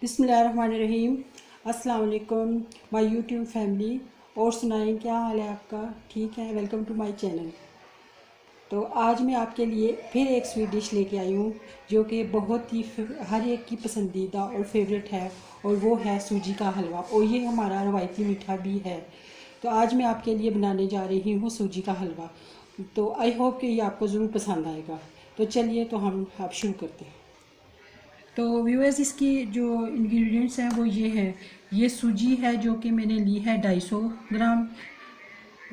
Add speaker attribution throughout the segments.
Speaker 1: बिस्मिल्लाहिर्रहमानिर्रहीम। अस्सलाम वालेकुम माय यूट्यूब फैमिली। और सुनाएं, क्या हाल है आपका? ठीक है, वेलकम टू माय चैनल। तो आज मैं आपके लिए फिर एक स्वीट डिश लेके आई हूँ जो कि बहुत ही हर एक की पसंदीदा और फेवरेट है, और वो है सूजी का हलवा। और ये हमारा रवायती मीठा भी है। तो आज मैं आपके लिए बनाने जा रही हूँ सूजी का हलवा। तो आई होप कि ये आपको ज़रूर पसंद आएगा। तो चलिए, तो हम आप शुरू करते हैं। तो व्यूअर्स, इसकी जो इंग्रेडिएंट्स हैं वो ये है। ये सूजी है जो कि मैंने ली है 250 ग्राम।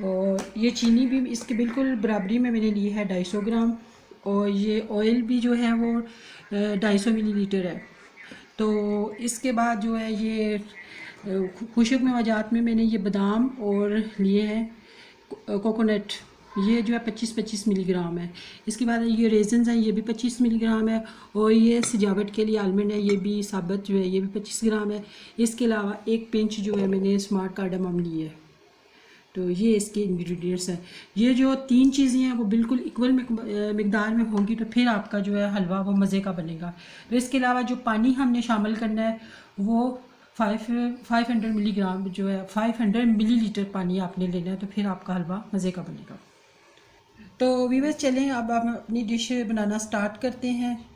Speaker 1: और ये चीनी भी इसके बिल्कुल बराबरी में मैंने ली है 250 ग्राम। और ये ऑयल भी जो है वो 250 मिलीलीटर है। तो इसके बाद जो है ये खुशक मेवाजात में मैंने ये बादाम और लिए हैं कोकोनट। ये जो है 25-25 मिलीग्राम है। इसके बाद ये रेजन्स हैं, ये भी 25 मिलीग्राम है। और ये सजावट के लिए आलमंड है, ये भी साबुत जो है ये भी 25 ग्राम है। इसके अलावा एक पिंच जो है मैंने स्मार्ट कार्डमम ली है। तो ये इसके इंग्रेडिएंट्स हैं। ये जो तीन चीज़ें हैं वो बिल्कुल इक्वल मिकदार में होंगी तो फिर आपका जो है हलवा वो मज़े का बनेगा। तो इसके अलावा जो पानी हमने शामिल करना है वो 500 मिलीग्राम जो है 500 मिलीलीटर पानी आपने लेना है, तो फिर आपका हलवा मज़े का बनेगा। तो वीवर्स, चलें अब हम अपनी डिश बनाना स्टार्ट करते हैं।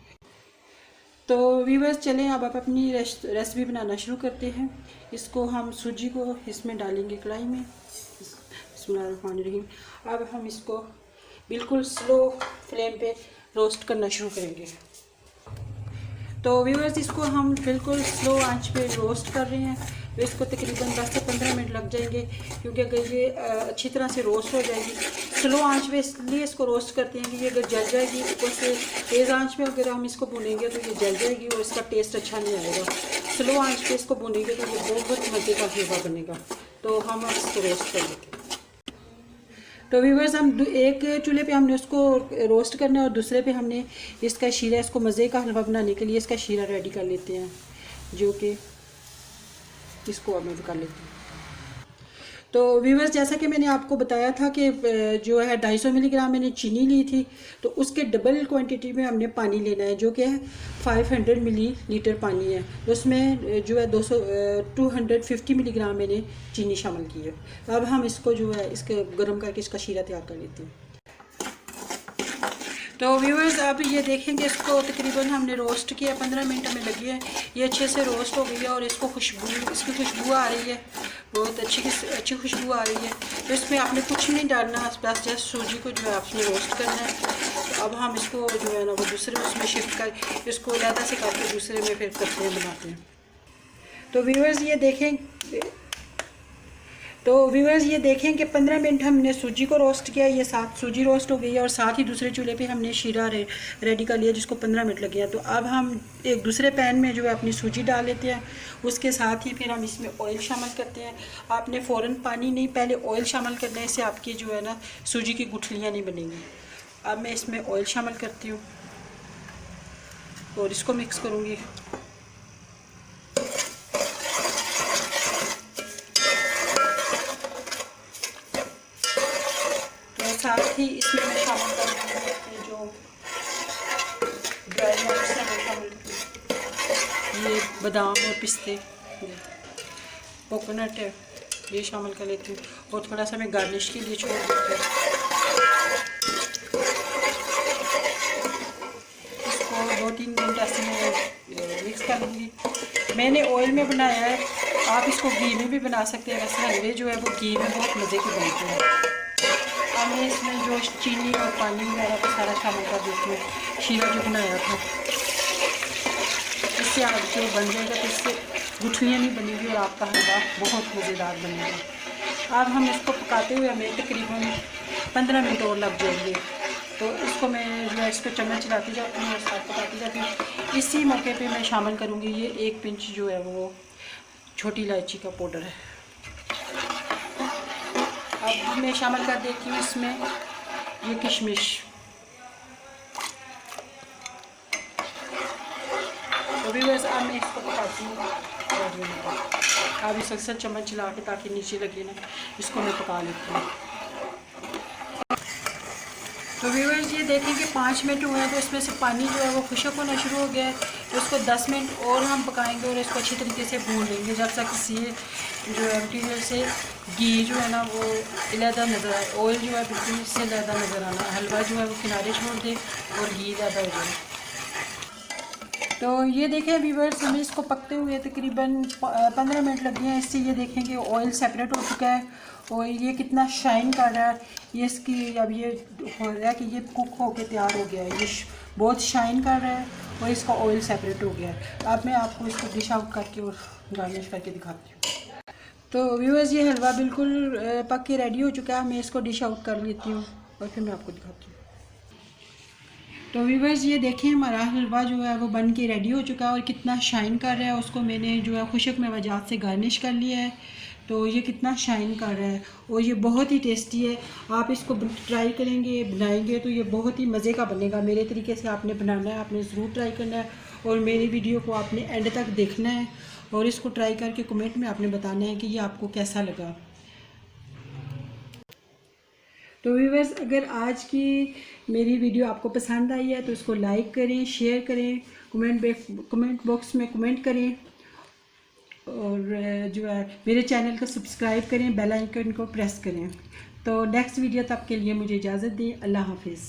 Speaker 1: तो वीवर्स, चलें अब आप अपनी रेसिपी बनाना शुरू करते हैं। इसको हम सूजी को इसमें डालेंगे कढ़ाई में। बिस्मिल्लाहिर्रहमानिर्रहीम। अब हम इसको बिल्कुल स्लो फ्लेम पे रोस्ट करना शुरू करेंगे। तो व्यूअर्स, इसको हम बिल्कुल स्लो आंच पे रोस्ट कर रहे हैं। तो इसको तकरीबन 10 से 15 मिनट लग जाएंगे, क्योंकि अगर ये अच्छी तरह से रोस्ट हो जाएगी। स्लो आंच पे इसलिए इसको रोस्ट करते हैं कि ये अगर जल जाएगी ऊपर से, तेज़ आंच पे अगर हम इसको भुनेंगे तो ये जल जाएगी और इसका टेस्ट अच्छा नहीं आएगा। स्लो आंच पे इसको भुनेंगे तो ये बहुत मज़े का हलवा बनेगा। तो हम अब इसको रोस्ट कर लेते हैं। तो व्यूवर्स, हम एक चूल्हे पे हमने उसको रोस्ट करना है और दूसरे पे हमने इसका शीरा, इसको मज़े का हलवा बनाने के लिए इसका शीरा रेडी कर लेते हैं, जो कि इसको अब मैं कर लेती हूँ। तो व्यूवर्स, जैसा कि मैंने आपको बताया था कि जो है 250 मिलीग्राम मैंने चीनी ली थी, तो उसके डबल क्वांटिटी में हमने पानी लेना है, जो कि है 500 मिलीलीटर पानी है। तो उसमें जो है 250 मिलीग्राम मैंने चीनी शामिल की है। अब हम इसको जो है इसके गर्म करके इसका शीरा तैयार कर लेते हैं। तो व्यूअर्स, अब ये देखेंगे, इसको तकरीबन हमने रोस्ट किया, 15 मिनट हमें लगी है। ये अच्छे से रोस्ट हो गई है और इसकी खुशबू आ रही है, बहुत अच्छी खुशबू आ रही है। तो इसमें आपने कुछ नहीं डालना, बस जस्ट सूजी को जो है आपने रोस्ट करना है। तो अब हम इसको जो है ना वो दूसरे उसमें शिफ्ट कर, इसको अलहदा से करके दूसरे में फिर करते हैं, बनाते हैं। तो व्यूअर्स, ये देखें कि 15 मिनट हमने सूजी को रोस्ट किया, ये साथ सूजी रोस्ट हो गई है और साथ ही दूसरे चूल्हे पे हमने शीरा रेडी कर लिया, जिसको 15 मिनट लगे हैं। तो अब हम एक दूसरे पैन में जो है अपनी सूजी डाल लेते हैं। उसके साथ ही फिर हम इसमें ऑयल शामिल करते हैं। आपने फ़ौरन पानी नहीं, पहले ऑयल शामिल करना है, इससे आपकी जो है ना सूजी की गुठलियाँ नहीं बनेंगी। अब मैं इसमें ऑयल शामिल करती हूँ और इसको मिक्स करूँगी। साथ ही इसमें मैं शामिल करूँगी जो ड्राई नट्स हैं, वो शामिल करूँगी। ये बादाम और पिस्ते, कोकोनट है, ये शामिल कर लेती हूँ। और थोड़ा सा मैं गार्निश के लिए छोड़ देती हूँ। इसको 2-3 मिनट ऐसे में मिक्स कर लूँगी। मैंने ऑयल में बनाया है, आप इसको घी में भी बना सकते हैं। वैसे हलवे जो है वो घी में बहुत मज़े के बनते हैं। हमने इसमें जो चीनी और पानी वगैरह को सारा शामिल कर देती हूँ, शीरा जो बनाया था। इससे आप जो बन जाएगा तो इससे गुठलियाँ नहीं बनेगी और आपका हलवा बहुत मज़ेदार बनेगा। अब हम इसको पकाते हुए हमें तकरीबन 15 मिनट और लग जाएंगे। तो इसको मैं जो है इसको चम्मच चलाती जाती हूँ और साथ पकाती जाती हूँ। इसी मौके पे मैं शामिल करूँगी ये 1 पिंच जो है वो छोटी इलायची का पाउडर है। अब मैं शामिल कर देती हूँ इसमें ये किशमिश। तो भी बस अब मैं इसको पकाती हूँ। अब इस अक्सर चम्मच चला के, ताकि नीचे लगे ना, इसको मैं पका लेती हूँ। तो व्यूअर्स ये देखें कि 5 मिनट हुए हैं तो इसमें से पानी जो है वो खुशक होना शुरू हो गया है। तो इसको 10 मिनट और हम पकाएंगे और इसको अच्छी तरीके से भून लेंगे जब तक किसी जो है मटीरियल से घी जो है ना वो अलहदा नज़र आए, ऑयल जो है बिल्कुल इससे अलहदा नज़र आना, हलवा जो है वो किनारे छोड़ दे और घी ज़्यादा हो जाए। तो ये देखें व्यूअर्स हमें इसको पकते हुए तकरीबन 15 मिनट लग गए हैं। इससे ये देखें कि ऑयल सेपरेट हो चुका है और ये कितना शाइन कर रहा है। ये इसकी अब ये हो रहा है कि ये कुक होके तैयार हो गया है, ये बहुत शाइन कर रहा है और इसका ऑयल सेपरेट हो गया है। अब मैं आपको इसको डिश आउट करके और गार्निश करके दिखाती हूँ। तो व्यूअर्स ये हलवा बिल्कुल पक के रेडी हो चुका है। मैं इसको डिश आउट कर लेती हूँ और फिर मैं आपको दिखाती हूँ। तो व्यूअर्स ये देखें हमारा हलवा जो है वो बन के रेडी हो चुका है और कितना शाइन कर रहा है। उसको मैंने जो है खुशक मेवाजात से गार्निश कर लिया है। तो ये कितना शाइन कर रहा है और ये बहुत ही टेस्टी है। आप इसको ट्राई करेंगे, बनाएंगे तो ये बहुत ही मज़े का बनेगा। मेरे तरीके से आपने बनाना है, आपने ज़रूर ट्राई करना है और मेरी वीडियो को आपने एंड तक देखना है और इसको ट्राई करके कमेंट में आपने बताना है कि ये आपको कैसा लगा। तो व्यूअर्स अगर आज की मेरी वीडियो आपको पसंद आई है तो इसको लाइक करें, शेयर करें, कमेंट बॉक्स में कमेंट करें और जो है मेरे चैनल को सब्सक्राइब करें, बेल आइकन को प्रेस करें। तो नेक्स्ट वीडियो तक के लिए मुझे इजाज़त दें। अल्लाह हाफिज़।